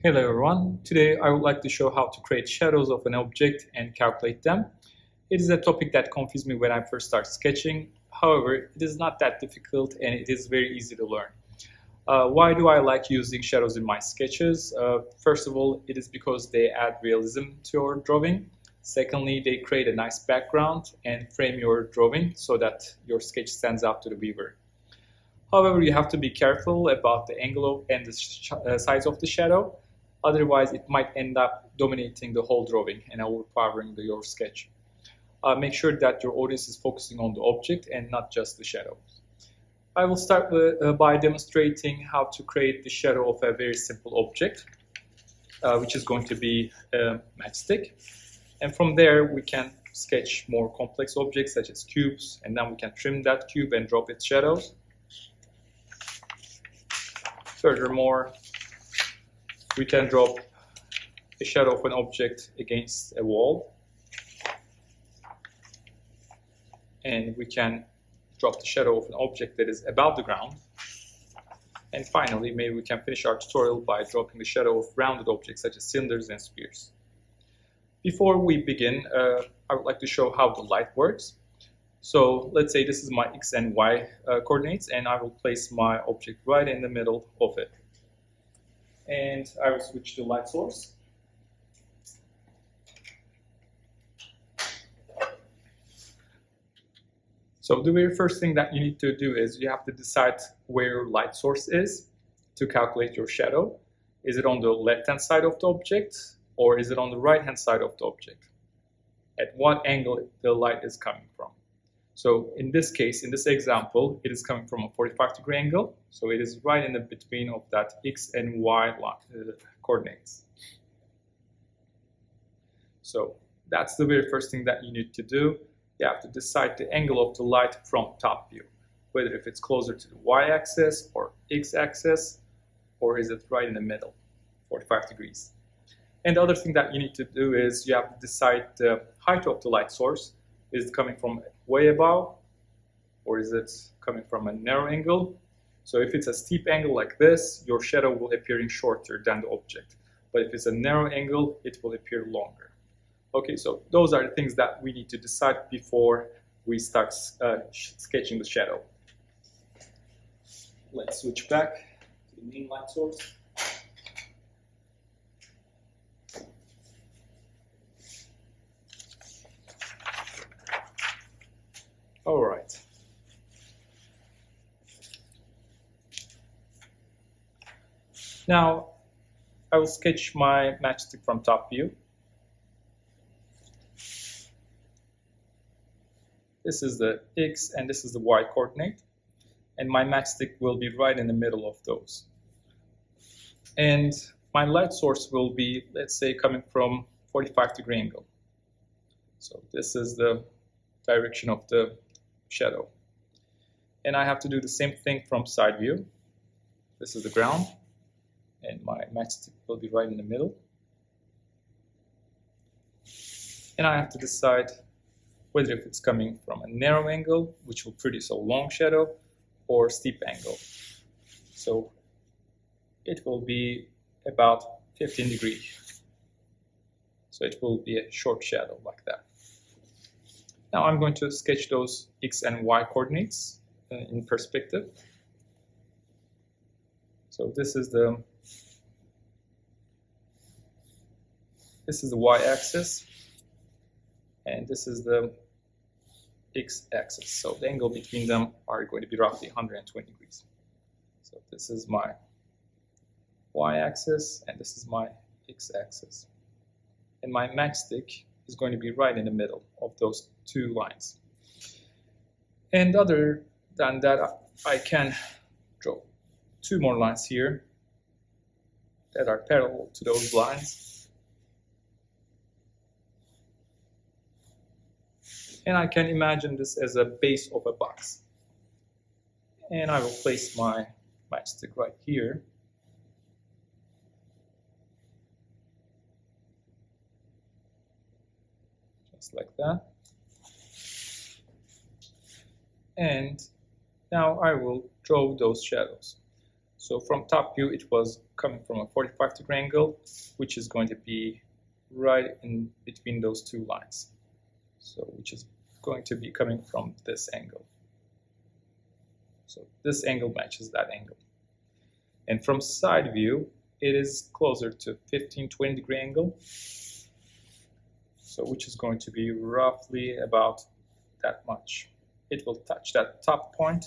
Hello everyone, today I would like to show how to create shadows of an object and calculate them. It is a topic that confused me when I first started sketching. However, it is not that difficult and it is very easy to learn. Why do I like using shadows in my sketches? First of all, it is because they add realism to your drawing. Secondly, they create a nice background and frame your drawing so that your sketch stands out to the viewer. However, you have to be careful about the angle and the size of the shadow. Otherwise, it might end up dominating the whole drawing and overpowering your sketch. Make sure that your audience is focusing on the object and not just the shadow. I will start by demonstrating how to create the shadow of a very simple object, which is going to be a matchstick. And from there, we can sketch more complex objects such as cubes, and then we can trim that cube and drop its shadows. Furthermore, we can drop a shadow of an object against a wall, and we can drop the shadow of an object that is above the ground. And finally, maybe we can finish our tutorial by dropping the shadow of rounded objects such as cylinders and spheres. Before we begin, I would like to show how the light works. So let's say this is my X and Y coordinates, and I will place my object right in the middle of it. And I will switch to light source. So the very first thing that you need to do is you have to decide where your light source is to calculate your shadow. Is it on the left-hand side of the object, or is it on the right-hand side of the object? At what angle the light is coming from? So in this case, in this example, it is coming from a 45-degree angle. So it is right in the between of that X and Y coordinates. So that's the very first thing that you need to do. You have to decide the angle of the light from top view, whether if it's closer to the Y-axis or X-axis, or is it right in the middle, 45 degrees. And the other thing that you need to do is you have to decide the height of the light source. Is it coming from way above, or is it coming from a narrow angle? So if it's a steep angle like this, your shadow will appear shorter than the object. But if it's a narrow angle, it will appear longer. Okay, so those are the things that we need to decide before we start sketching the shadow. Let's switch back to the main light source. All right. Now, I will sketch my matchstick from top view. This is the X and this is the Y coordinate. And my matchstick will be right in the middle of those. And my light source will be, let's say, coming from 45-degree angle. So this is the direction of the shadow. And I have to do the same thing from side view. This is the ground, and my matchstick will be right in the middle. And I have to decide whether if it's coming from a narrow angle, which will produce a long shadow, or steep angle. So it will be about 15 degrees. So it will be a short shadow like that. Now I'm going to sketch those X and Y coordinates in perspective. So this is the Y-axis, and this is the X-axis. So the angle between them are going to be roughly 120 degrees. So this is my Y-axis, and this is my X-axis. And my matchstick is going to be right in the middle of those two lines. And other than that, I can draw two more lines here that are parallel to those lines. And I can imagine this as a base of a box. And I will place my matchstick right here. Just like that. And now I will draw those shadows. So from top view, it was coming from a 45-degree angle, which is going to be right in between those two lines. So which is going to be coming from this angle. So this angle matches that angle. And from side view, it is closer to 15-20 degree angle. So which is going to be roughly about that much. It will touch that top point,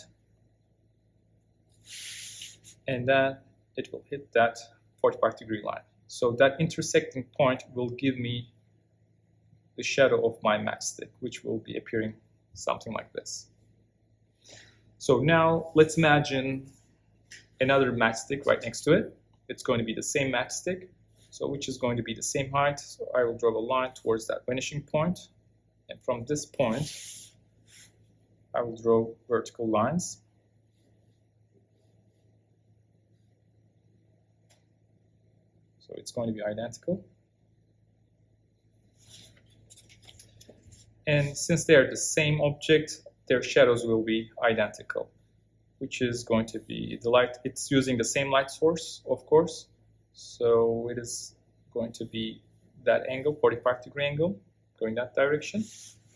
and then it will hit that 45-degree line. So that intersecting point will give me the shadow of my matchstick, which will be appearing something like this. So now let's imagine another matchstick right next to it. It's going to be the same matchstick, so which is going to be the same height. So I will draw a line towards that vanishing point, and from this point I will draw vertical lines. So it's going to be identical. And since they are the same object, their shadows will be identical, which is going to be the light. It's using the same light source, of course. So it is going to be that angle, 45-degree angle, going that direction.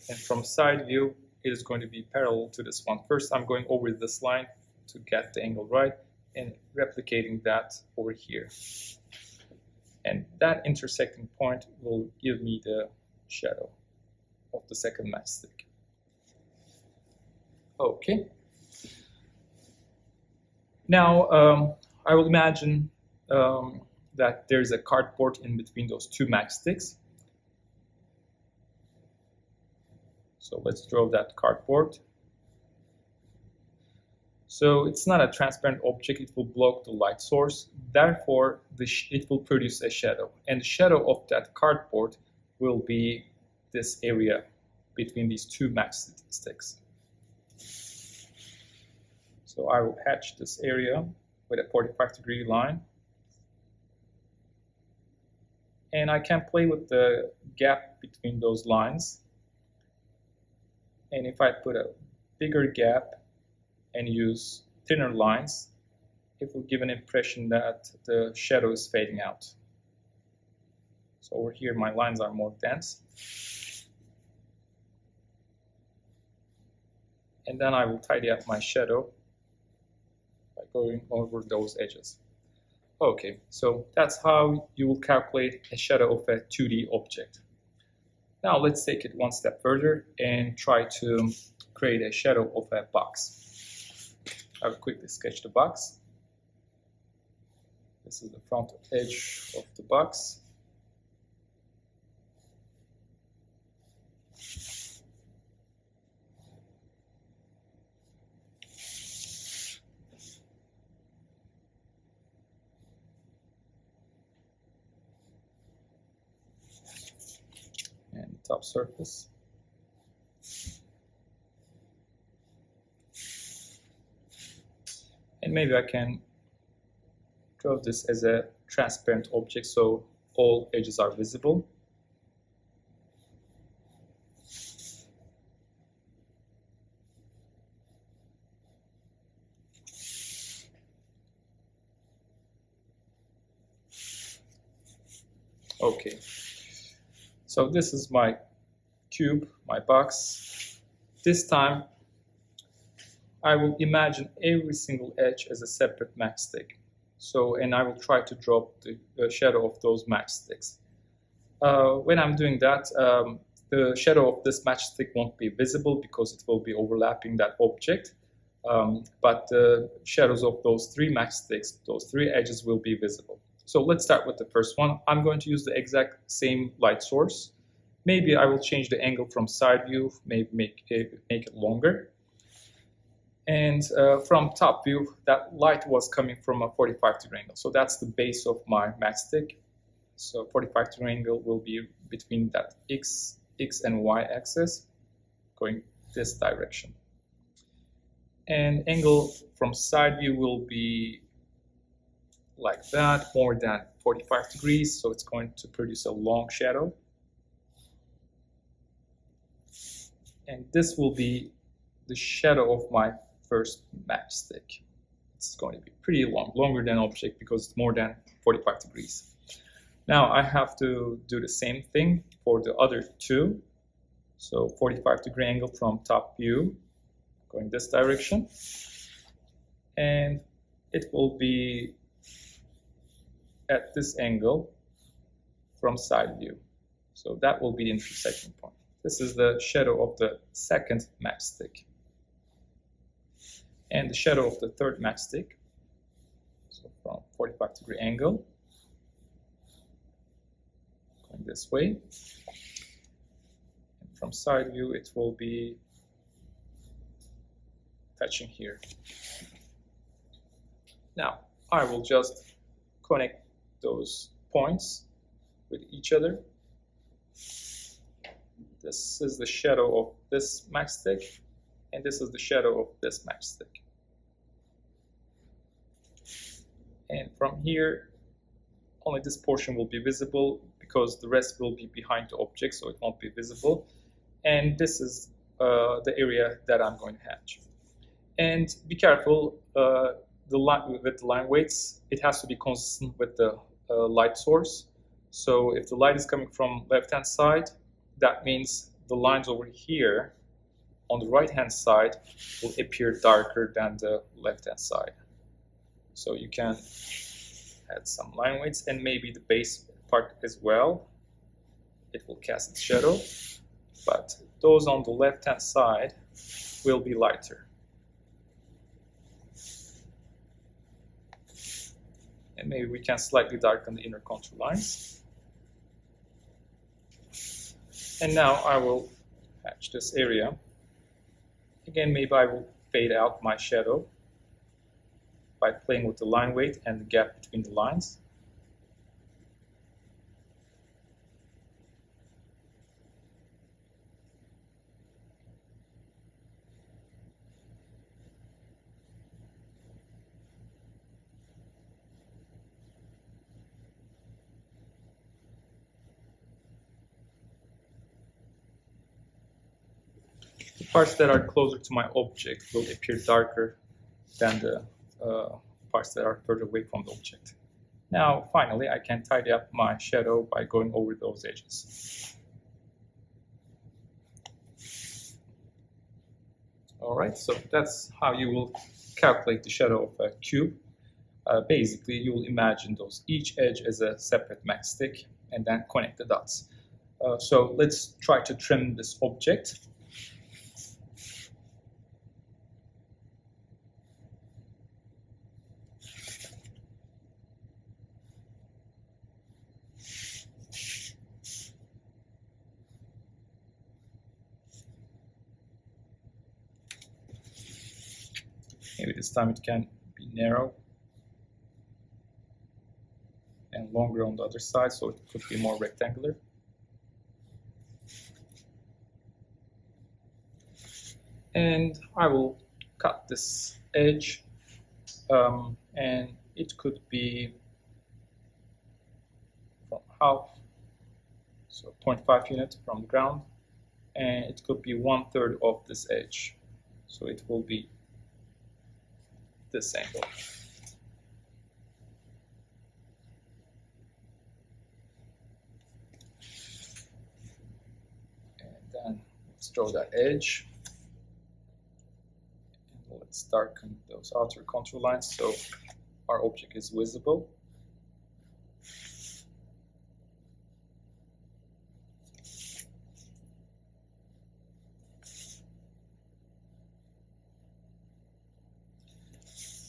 And from side view, it is going to be parallel to this one. First, I'm going over this line to get the angle right and replicating that over here. And that intersecting point will give me the shadow of the second matchstick. Okay. Now, I will imagine that there's a cardboard in between those two matchsticks. So let's draw that cardboard. So it's not a transparent object, it will block the light source. Therefore, it will produce a shadow. And the shadow of that cardboard will be this area between these two matchsticks. So I will hatch this area with a 45-degree line. And I can play with the gap between those lines. And if I put a bigger gap and use thinner lines, it will give an impression that the shadow is fading out. So over here, my lines are more dense. And then I will tidy up my shadow by going over those edges. Okay, so that's how you will calculate a shadow of a 2D object. Now let's take it one step further and try to create a shadow of a box. I will quickly sketch the box. This is the front edge of the box. And top surface. And maybe I can draw this as a transparent object so all edges are visible. Okay, so this is my cube, my box. This time I will imagine every single edge as a separate matchstick. So, and I will try to drop the shadow of those matchsticks. When I'm doing that, the shadow of this matchstick won't be visible because it will be overlapping that object. But the shadows of those three matchsticks, those three edges will be visible. So let's start with the first one. I'm going to use the exact same light source. Maybe I will change the angle from side view, maybe make it longer. And from top view, that light was coming from a 45-degree angle. So that's the base of my matchstick. So 45-degree angle will be between that X and Y axis, going this direction. And angle from side view will be like that, more than 45 degrees. So it's going to produce a long shadow. And this will be the shadow of my first matchstick. it's going to be pretty long, longer than object because it's more than 45 degrees. Now I have to do the same thing for the other two. So 45-degree angle from top view, going this direction. And it will be at this angle from side view. So that will be the intersecting point. This is the shadow of the second matchstick. And the shadow of the third matchstick. So from 45-degree angle, going this way. And from side view, it will be touching here. Now, I will just connect those points with each other. This is the shadow of this matchstick, and this is the shadow of this matchstick. And from here, only this portion will be visible because the rest will be behind the object, so it won't be visible. And this is the area that I'm going to hatch. And be careful with the line weights. It has to be consistent with the light source. So if the light is coming from left-hand side, that means the lines over here on the right-hand side will appear darker than the left-hand side. So you can add some line weights and maybe the base part as well. It will cast its shadow, but those on the left-hand side will be lighter. And maybe we can slightly darken the inner contour lines. And now I will hatch this area. Again, maybe I will fade out my shadow by playing with the line weight and the gap between the lines. The parts that are closer to my object will appear darker than the parts that are further away from the object. Now, finally, I can tidy up my shadow by going over those edges. All right, so that's how you will calculate the shadow of a cube. Basically, you will imagine each edge as a separate matchstick and then connect the dots. So let's try to trim this object. Maybe this time it can be narrow and longer on the other side, so it could be more rectangular. And I will cut this edge, and it could be from half, so 0.5 units from the ground, and it could be 1/3 of this edge, so it will be this angle. And then let's draw that edge. And let's darken those outer contour lines so our object is visible.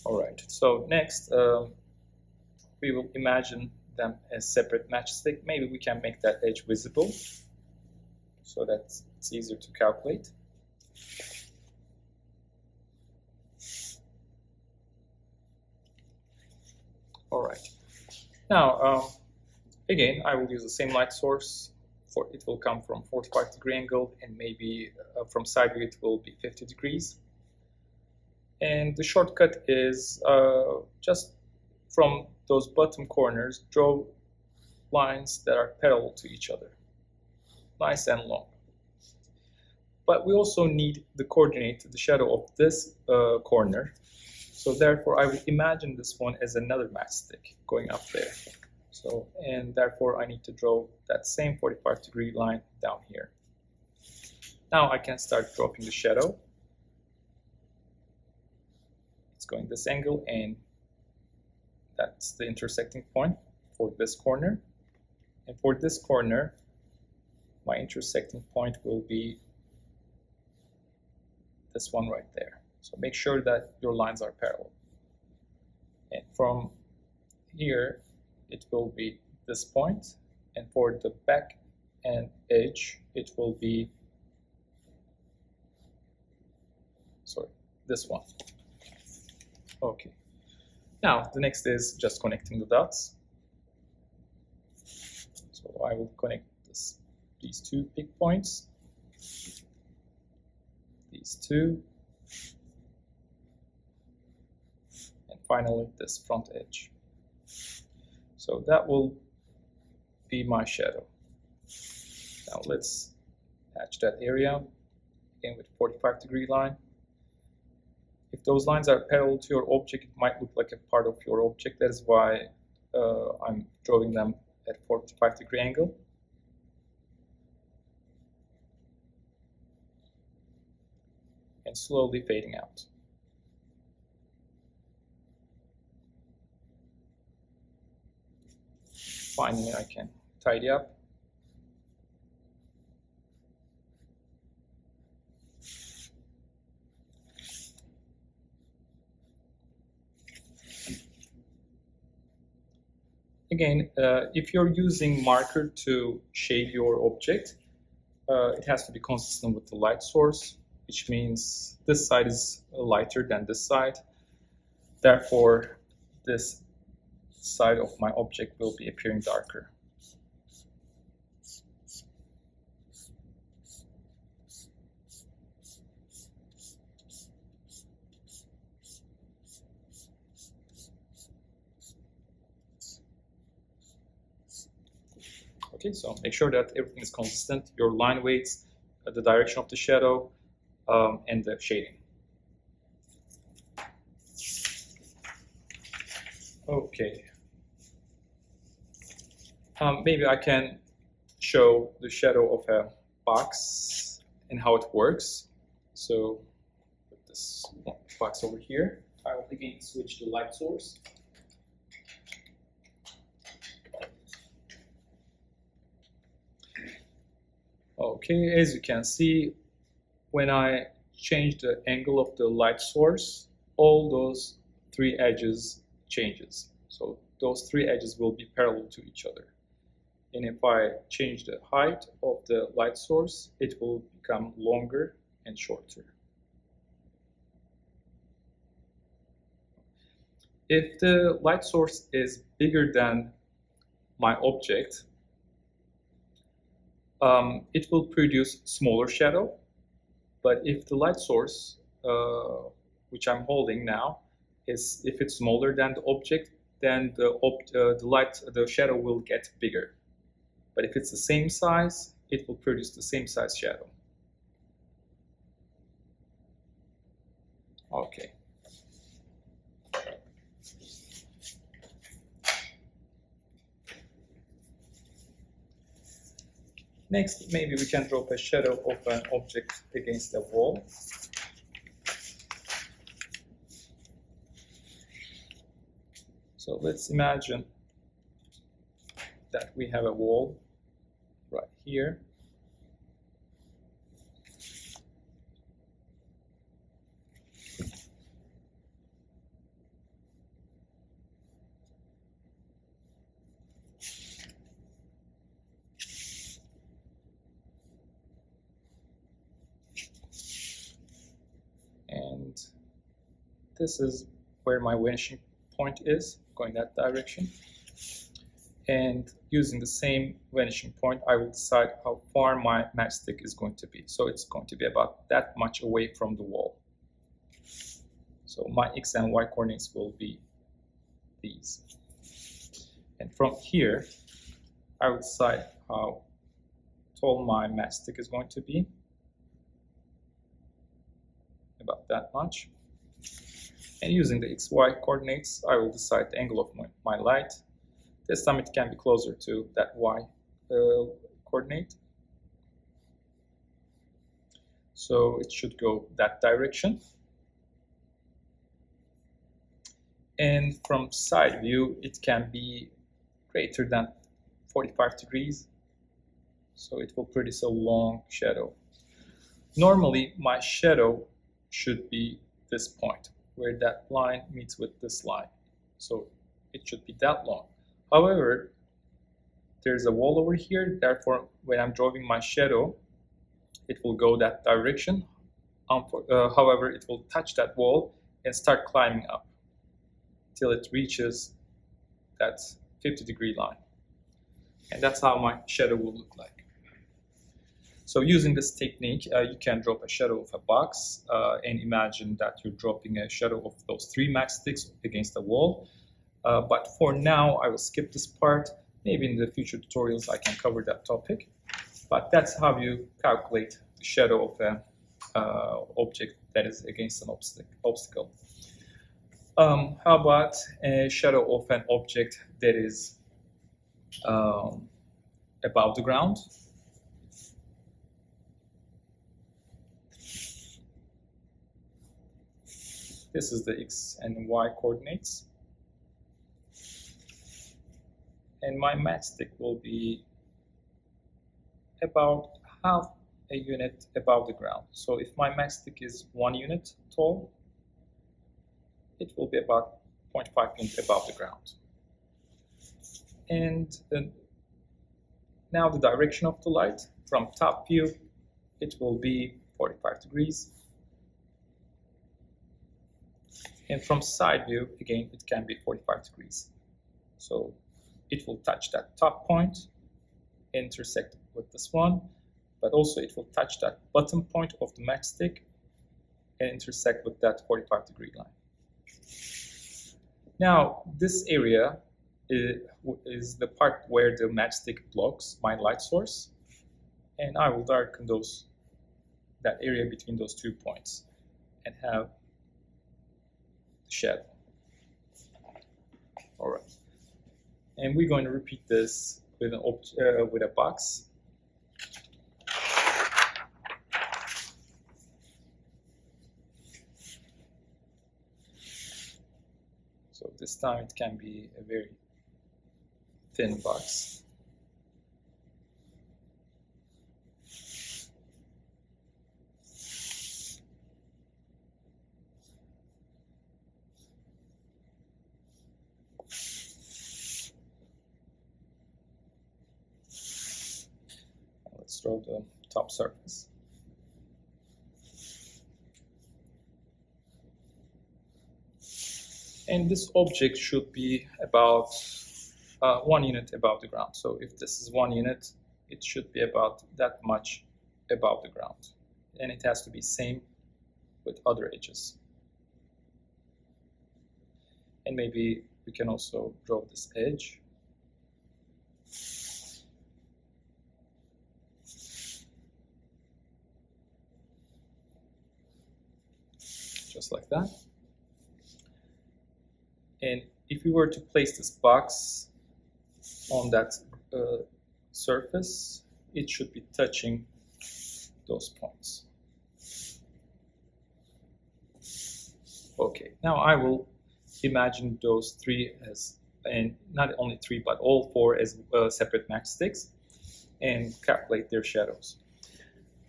All right, so next we will imagine them as separate matchstick. Maybe we can make that edge visible so that it's easier to calculate. All right, now again I will use the same light source. It will come from 45-degree angle, and maybe from side view it will be 50 degrees. And the shortcut is just from those bottom corners, draw lines that are parallel to each other, nice and long. But we also need the coordinate, the shadow of this corner. So therefore, I will imagine this one as another matchstick going up there. So, and therefore, I need to draw that same 45-degree line down here. Now I can start dropping the shadow. It's going this angle, and that's the intersecting point for this corner. And for this corner, my intersecting point will be this one right there. So make sure that your lines are parallel. And from here, it will be this point. And for the back and edge, it will be, sorry, this one. Okay. Now, the next is just connecting the dots. So I will connect these two big points, these two, and finally this front edge. So that will be my shadow. Now let's hatch that area again with 45-degree line. If those lines are parallel to your object, it might look like a part of your object. That is why I'm drawing them at 45-degree angle. And slowly fading out. Finally, I can tidy up. Again, if you're using marker to shade your object, it has to be consistent with the light source, which means this side is lighter than this side. Therefore, this side of my object will be appearing darker. Okay, so make sure that everything is consistent, your line weights, the direction of the shadow, and the shading. Okay. Maybe I can show the shadow of a box and how it works. So put this box over here. I will again switch the light source. Okay, as you can see, when I change the angle of the light source, all those three edges changes. So those three edges will be parallel to each other. And if I change the height of the light source, it will become longer and shorter. If the light source is bigger than my object, it will produce smaller shadow. But if the light source, which I'm holding now, if it's smaller than the object, then the shadow will get bigger. But if it's the same size, it will produce the same size shadow. Okay. Next, maybe we can drop a shadow of an object against a wall. So let's imagine that we have a wall right here. And this is where my vanishing point is, going that direction. And using the same vanishing point, I will decide how far my matchstick is going to be. So it's going to be about that much away from the wall. So my X and Y coordinates will be these. And from here, I will decide how tall my matchstick is going to be. About that much. And using the XY coordinates, I will decide the angle of my light. This time it can be closer to that Y coordinate. So it should go that direction. And from side view, it can be greater than 45 degrees. So it will produce a long shadow. Normally, my shadow should be this point, where that line meets with this line. So it should be that long. However, there's a wall over here, therefore when I'm drawing my shadow, it will go that direction. However, it will touch that wall and start climbing up till it reaches that 50-degree line. And that's how my shadow will look like. So using this technique, you can drop a shadow of a box and imagine that you're dropping a shadow of those 3 matchsticks against the wall. But for now, I will skip this part. Maybe in the future tutorials I can cover that topic. But that's how you calculate the shadow of an object that is against an obstacle. How about a shadow of an object that is above the ground? This is the X and Y coordinates. And my matchstick will be about half a unit above the ground. So if my matchstick is 1 unit tall, it will be about 0.5 units above the ground. And now the direction of the light from top view, it will be 45 degrees. And from side view, again, it can be 45 degrees. So it will touch that top point, intersect with this one, but also it will touch that bottom point of the matchstick and intersect with that 45-degree line. Now, this area is the part where the matchstick blocks my light source, and I will darken that area between those 2 points and have the shadow. All right, and we're going to repeat this with a box. So this time it can be a very thin box. Let's draw the top surface. And this object should be about 1 unit above the ground. So if this is 1 unit, it should be about that much above the ground. And it has to be same with other edges. And maybe we can also draw this edge. Just like that. And if we were to place this box on that surface, it should be touching those points. Okay, now I will imagine those 3 as, and not only 3, but all 4 as separate matchsticks and calculate their shadows.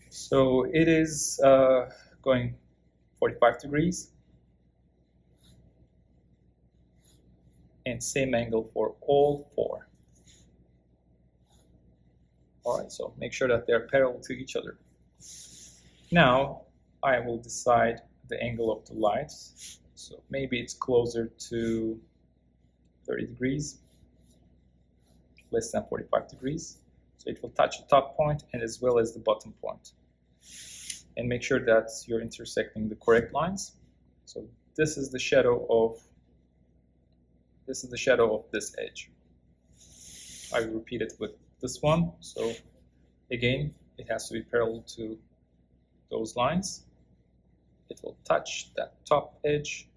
So it is going 45 degrees. And same angle for all 4. All right, so make sure that they're parallel to each other. Now I will decide the angle of the light. So maybe it's closer to 30 degrees, less than 45 degrees. So it will touch the top point and as well as the bottom point. And make sure that you're intersecting the correct lines. So this is the shadow of this edge. I will repeat it with this one. So again, it has to be parallel to those lines. It will touch that top edge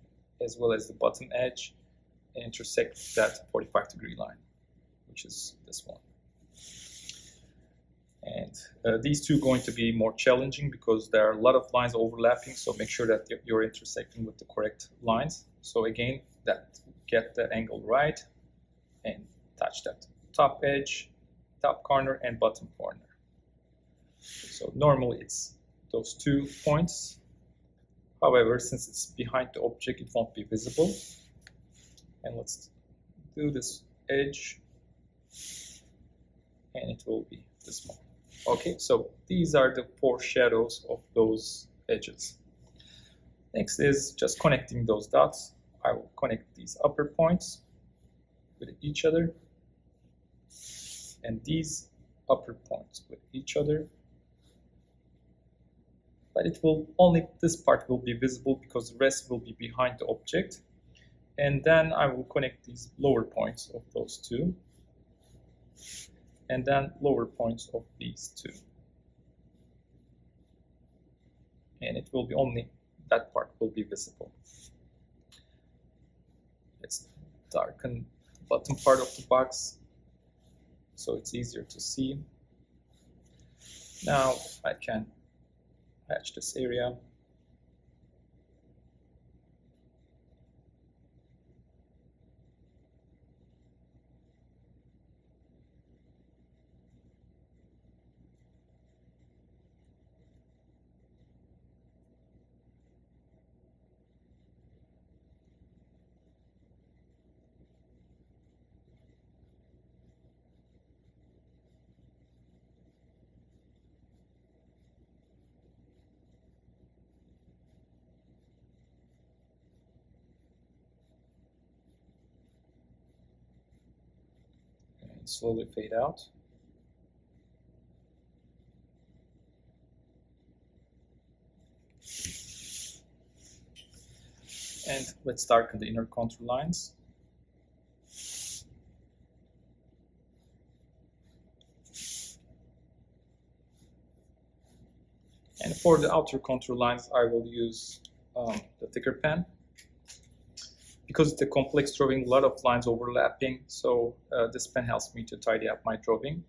as well as the bottom edge and intersect that 45-degree line, which is this one. And these two are going to be more challenging because there are a lot of lines overlapping, so make sure that you're intersecting with the correct lines. So again, get that angle right and touch that top edge, top corner, and bottom corner. So normally it's those 2 points. However, since it's behind the object, it won't be visible. And let's do this edge, and it will be this one. Okay, so these are the 4 shadows of those edges. Next is just connecting those dots. I will connect these upper points with each other, and these upper points with each other. But it will only, this part will be visible because the rest will be behind the object. And then I will connect these lower points of those 2. And then lower points of these 2. And it will be only that part will be visible. Let's darken the bottom part of the box so it's easier to see. Now I can hatch this area. Slowly fade out. And let's darken the inner contour lines. And for the outer contour lines, I will use the thicker pen. Because it's a complex drawing, a lot of lines overlapping, so this pen helps me to tidy up my drawing.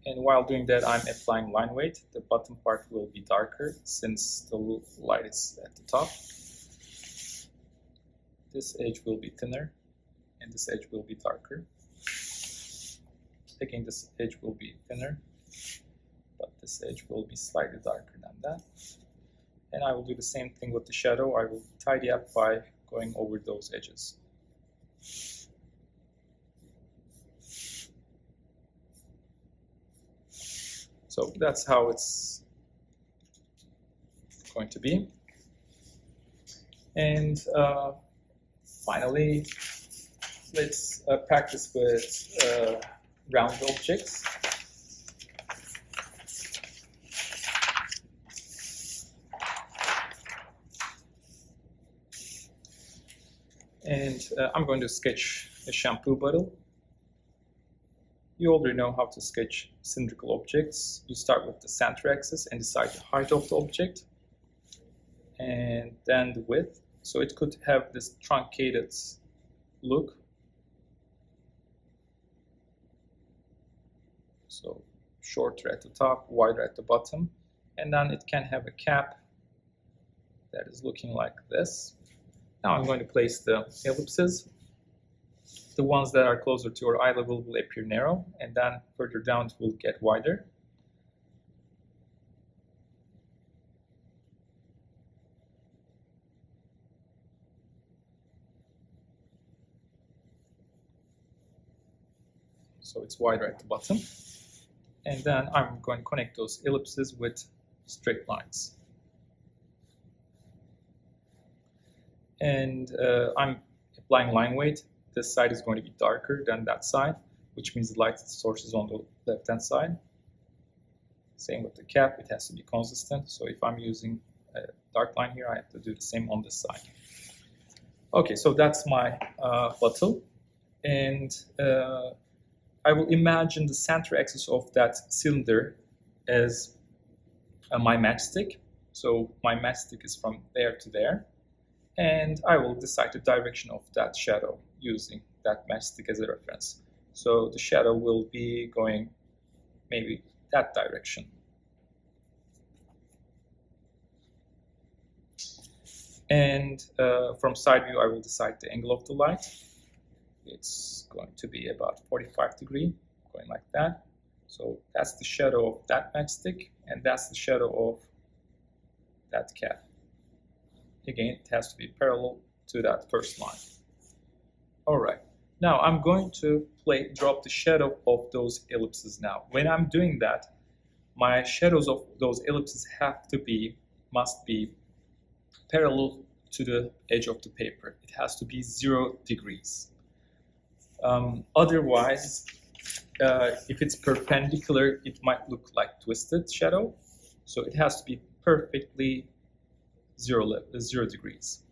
And while doing that, I'm applying line weight. The bottom part will be darker since the light is at the top. This edge will be thinner, and this edge will be darker. Again, this edge will be thinner, but this edge will be slightly darker than that. And I will do the same thing with the shadow. I will tidy up by going over those edges. So that's how it's going to be. And finally, let's practice with round objects. And I'm going to sketch a shampoo bottle. You already know how to sketch cylindrical objects. You start with the center axis and decide the height of the object, and then the width. So it could have this truncated look. So shorter at the top, wider at the bottom, and then it can have a cap that is looking like this. Now I'm going to place the ellipses. The ones that are closer to your eye level will appear narrow, and then further down it will get wider. So it's wider at the bottom. And then I'm going to connect those ellipses with straight lines. And I'm applying line weight. This side is going to be darker than that side, which means the light source is on the left-hand side. Same with the cap, it has to be consistent. So if I'm using a dark line here, I have to do the same on this side. Okay, so that's my bottle. And I will imagine the center axis of that cylinder as my matchstick. So my matchstick is from there to there. and I will decide the direction of that shadow using that matchstick as a reference. So the shadow will be going maybe that direction. And from side view, I will decide the angle of the light. It's going to be about 45 degrees, going like that. So that's the shadow of that matchstick, and that's the shadow of that cat. Again, it has to be parallel to that first line. All right. Now I'm going to drop the shadow of those ellipses now. When I'm doing that, my shadows of those ellipses must be parallel to the edge of the paper. It has to be 0 degrees. Otherwise, if it's perpendicular, it might look like twisted shadow. So it has to be perfectly 0 degrees.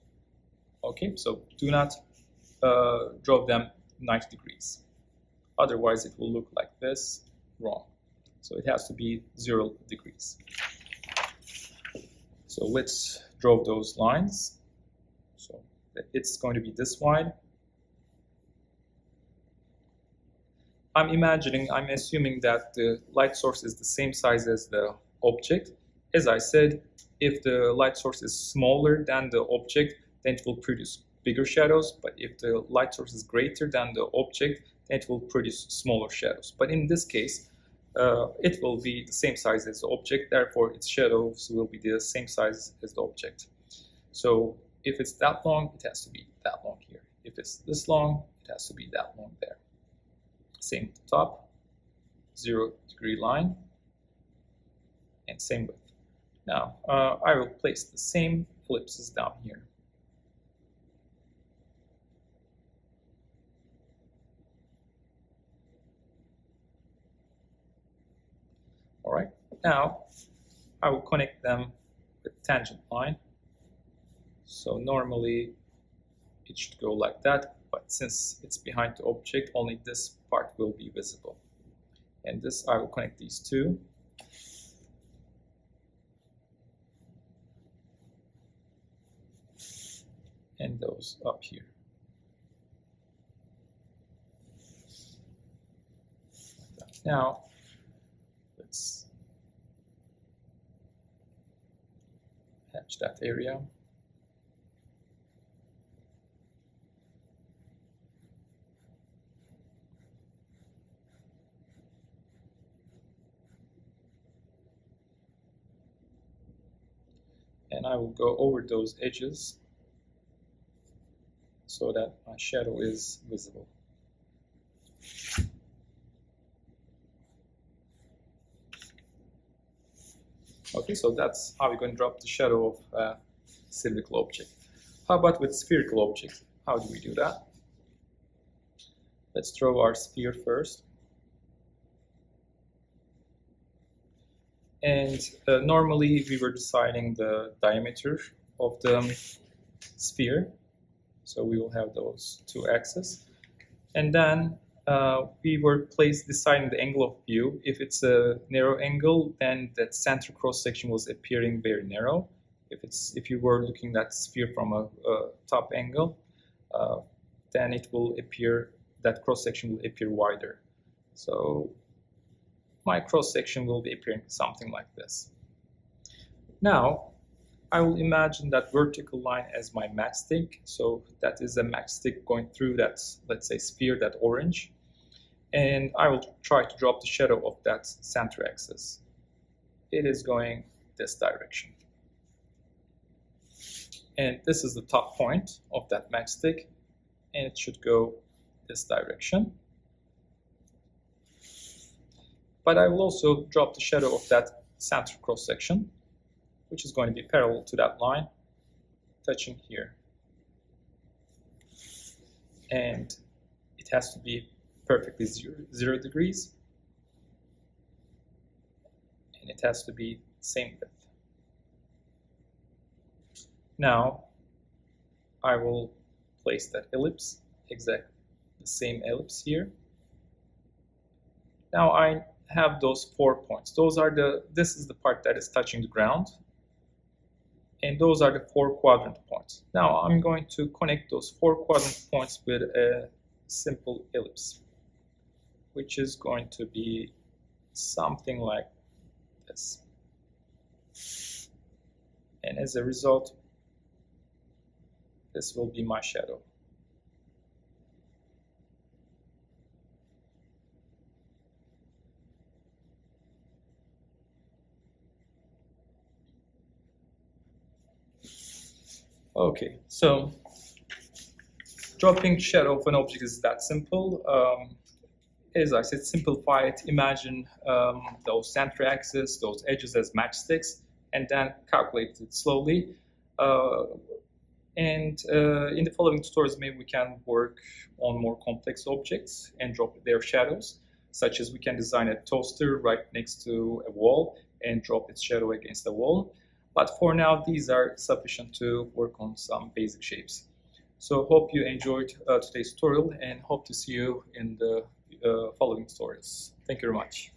Okay, so do not draw them 90 degrees. Otherwise, it will look like this, wrong. So it has to be 0 degrees. So let's draw those lines. So it's going to be this wide. I'm assuming that the light source is the same size as the object. As I said, if the light source is smaller than the object, then it will produce bigger shadows. But if the light source is greater than the object, then it will produce smaller shadows. But in this case, it will be the same size as the object. Therefore, its shadows will be the same size as the object. So if it's that long, it has to be that long here. If it's this long, it has to be that long there. Same at the top, 0 degree line, and same width. Now, I will place the same ellipses down here. All right, now I will connect them with tangent line. So normally it should go like that, but since it's behind the object, only this part will be visible. And this, I will connect these two. And those up here. Now, let's hatch that area. And I will go over those edges so that my shadow is visible. Okay, so that's how we're going to drop the shadow of a cylindrical object. How about with spherical objects? How do we do that? Let's draw our sphere first. And normally we were deciding the diameter of the sphere. So we will have those two axes. And then we were deciding the angle of view. If it's a narrow angle, then that center cross section was appearing very narrow. If you were looking at the sphere from a top angle, then it will appear, that cross section will appear wider. So my cross section will be appearing something like this. Now I will imagine that vertical line as my matchstick. So that is a matchstick going through that, let's say, sphere, that orange. And I will try to drop the shadow of that center axis. It is going this direction. And this is the top point of that matchstick, and it should go this direction. But I will also drop the shadow of that center cross section, which is going to be parallel to that line, touching here. And it has to be perfectly 0 degrees. And it has to be same width. Now, I will place that ellipse, exactly the same ellipse here. Now I have those 4 points. This is the part that is touching the ground. And those are the 4 quadrant points. Now I'm going to connect those 4 quadrant points with a simple ellipse, which is going to be something like this. And as a result, this will be my shadow. Okay, so dropping shadow of an object is that simple. As I said, simplify it. Imagine those center axes, those edges as matchsticks, and then calculate it slowly. In the following tutorials, maybe we can work on more complex objects and drop their shadows, such as we can design a toaster right next to a wall and drop its shadow against the wall. But for now, these are sufficient to work on some basic shapes. So hope you enjoyed today's tutorial and hope to see you in the following tutorials. Thank you very much.